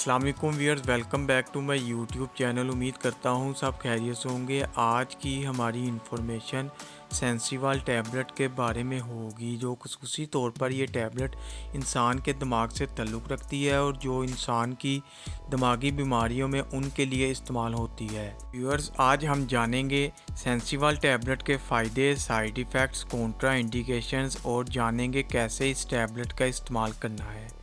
अस्सलाम वालेकुम viewers, welcome back to my YouTube channel. उम्मीद करता हूँ सब खैरियत से होंगे। आज की हमारी इन्फॉर्मेशन सेंसिवाल टैबलेट के बारे में होगी, जो खुसूसी तौर पर ये टैबलेट इंसान के दिमाग से ताल्लुक़ रखती है और जो इंसान की दिमागी बीमारियों में उनके लिए इस्तेमाल होती है। व्यूअर्स, आज हम जानेंगे सेंसिवाल टैबलेट के फ़ायदे, साइड इफ़ेक्ट्स, कॉन्ट्रा इंडिकेशंस और जानेंगे कैसे इस टैबलेट का इस्तेमाल करना है।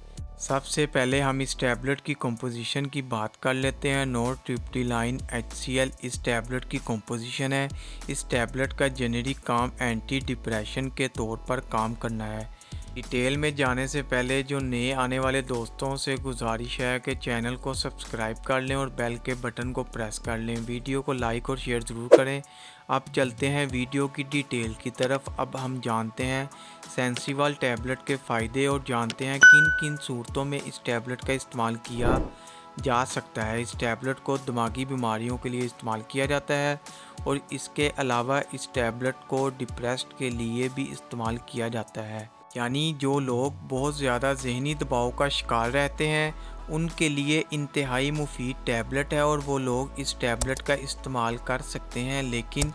सबसे पहले हम इस टैबलेट की कंपोजिशन की बात कर लेते हैं। नॉरट्रिप्टिलाइन HCl इस टैबलेट की कंपोजिशन है। इस टैबलेट का जेनेरिक काम एंटी डिप्रेशन के तौर पर काम करना है। डिटेल में जाने से पहले जो नए आने वाले दोस्तों से गुजारिश है कि चैनल को सब्सक्राइब कर लें और बेल के बटन को प्रेस कर लें। वीडियो को लाइक और शेयर ज़रूर करें। अब चलते हैं वीडियो की डिटेल की तरफ। अब हम जानते हैं सेंसिवाल टैबलेट के फ़ायदे और जानते हैं किन किन सूरतों में इस टैबलेट का इस्तेमाल किया जा सकता है। इस टैबलेट को दिमागी बीमारियों के लिए इस्तेमाल किया जाता है और इसके अलावा इस टैबलेट को डिप्रेस्ड के लिए भी इस्तेमाल किया जाता है। यानी जो लोग बहुत ज़्यादा ज़हनी दबाव का शिकार रहते हैं उनके लिए इंतहाई मुफीद टैबलेट है और वो लोग इस टैबलेट का इस्तेमाल कर सकते हैं, लेकिन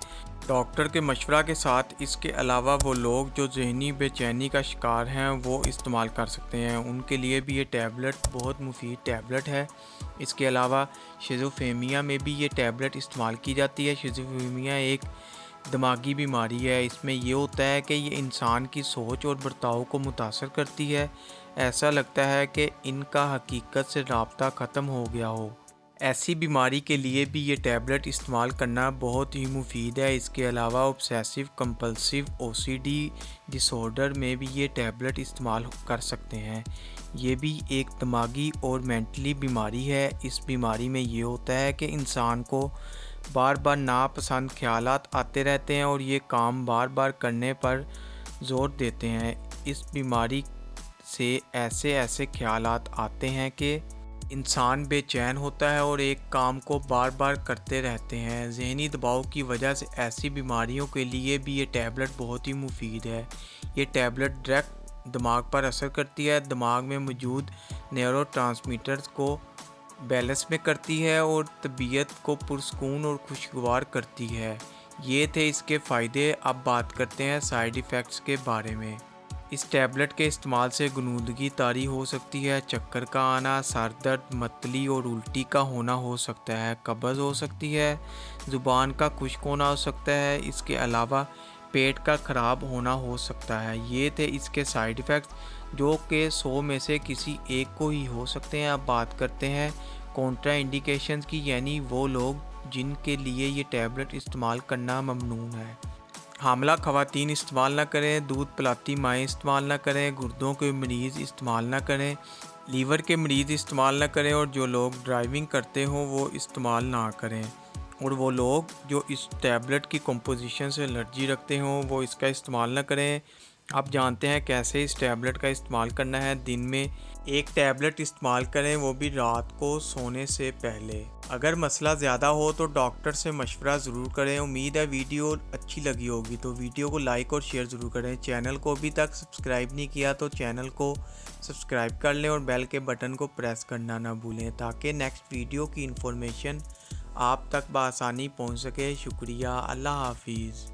डॉक्टर के मशवरा के साथ। इसके अलावा वो लोग जो ज़हनी बेचैनी का शिकार हैं वो इस्तेमाल कर सकते हैं, उनके लिए भी ये टैबलेट बहुत मुफीद टैबलेट है। इसके अलावा शिज़ोफ्रेनिया में भी ये टैबलेट इस्तेमाल की जाती है। शिज़ोफ्रेनिया एक दिमागी बीमारी है। इसमें ये होता है कि ये इंसान की सोच और बर्ताव को मुतासर करती है। ऐसा लगता है कि इनका हकीकत से राब्ता ख़त्म हो गया हो। ऐसी बीमारी के लिए भी ये टैबलेट इस्तेमाल करना बहुत ही मुफीद है। इसके अलावा ऑब्सेसिव कंपल्सिव OCD डिसऑर्डर में भी ये टैबलेट इस्तेमाल कर सकते हैं। ये भी एक दिमागी और मेंटली बीमारी है। इस बीमारी में ये होता है कि इंसान को बार बार नापसंद ख्यालात आते रहते हैं और ये काम बार बार करने पर जोर देते हैं। इस बीमारी से ऐसे ख्यालात आते हैं कि इंसान बेचैन होता है और एक काम को बार बार करते रहते हैं। ज़हनी दबाव की वजह से ऐसी बीमारियों के लिए भी ये टैबलेट बहुत ही मुफीद है। ये टैबलेट डायरेक्ट दिमाग पर असर करती है, दिमाग में मौजूद न्यूरोट्रांसमीटर्स को बैलेंस में करती है और तबीयत को पुरसकून और खुशगवार करती है। ये थे इसके फ़ायदे। अब बात करते हैं साइड इफ़ेक्ट्स के बारे में। इस टैबलेट के इस्तेमाल से गुनूदगी तारी हो सकती है, चक्कर का आना, सर दर्द, मतली और उल्टी का होना हो सकता है, कब्ज़ हो सकती है, ज़ुबान का खुश्क होना हो सकता है। इसके अलावा पेट का ख़राब होना हो सकता है। ये थे इसके साइड इफ़ेक्ट्स जो कि 100 में से किसी एक को ही हो सकते हैं। अब बात करते हैं कॉन्ट्रा इंडिकेशंस की, यानी वो लोग जिनके लिए ये टैबलेट इस्तेमाल करना ममनून है। हामला ख़वातीन इस्तेमाल ना करें, दूध पिलाती माएँ इस्तेमाल ना करें, गुर्दों के मरीज़ इस्तेमाल ना करें, लीवर के मरीज़ इस्तेमाल ना करें और जो लोग ड्राइविंग करते हों वो इस्तेमाल ना करें। और वो लोग जो इस टैबलेट की कंपोजिशन से एलर्जी रखते हों वो इसका इस्तेमाल ना करें। आप जानते हैं कैसे इस टैबलेट का इस्तेमाल करना है। दिन में एक टैबलेट इस्तेमाल करें, वो भी रात को सोने से पहले। अगर मसला ज़्यादा हो तो डॉक्टर से मशवरा ज़रूर करें। उम्मीद है वीडियो अच्छी लगी होगी, तो वीडियो को लाइक और शेयर ज़रूर करें। चैनल को अभी तक सब्सक्राइब नहीं किया तो चैनल को सब्सक्राइब कर लें और बेल के बटन को प्रेस करना ना भूलें ताकि नेक्स्ट वीडियो की इन्फॉर्मेशन आप तक बआसानी पहुँच सके। शुक्रिया। अल्लाह हाफिज़।